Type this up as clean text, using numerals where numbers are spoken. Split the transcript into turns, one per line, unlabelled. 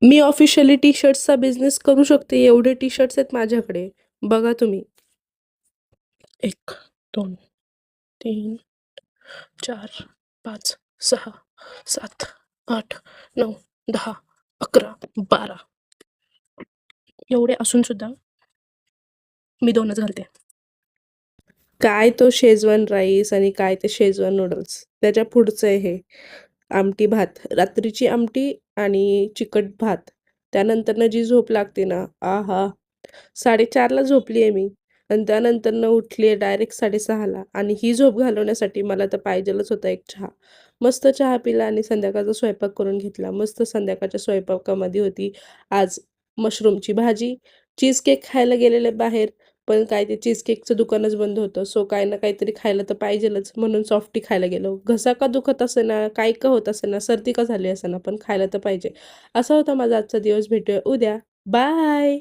मी officially टी-शर्ट्सचा business करू शकते, एवढे टी-शर्ट्स आहेत माझ्याकडे. बघा तुम्ही. 1, 2, 3, 4, 5, 6, 7, 8, 9, 10, 11, 12 एवढे असून सुद्धा मी 2च घालते. काय तो शेजवान राईस आणि काय ते शेजवान नूडल्स. त्याच्या पुढचं आहे हे आमटी भात. रात्रीची आमटी आणि चिकट भात. त्यानंतरनं जी झोप लागते ना, आहा! 4:30ला झोपली आहे मी आणि त्यानंतरनं उठली आहे डायरेक्ट 6:30ला आणि ही झोप घालवण्यासाठी मला तर पाहिजेलच होता एक चहा. मस्त चहा पिला आणि संध्याकाळचा स्वयंपाक करून घेतला. मस्त संध्याकाळच्या स्वयंपाकामध्ये होती आज मशरूमची भाजी, चीज केक खायला गेलेले बाहेर, पण काय ते चीज केकचं दुकानच बंद होतं. सो काही ना काहीतरी खायला तर पाहिजेलच म्हणून सॉफ्टी खायला गेलो. घसा का दुखत असेना, काय का होत असेना, सर्दी का झाली असेना, पण खायला तर पाहिजे. असा होता माझा आजचा दिवस. भेटूया उद्या. बाय.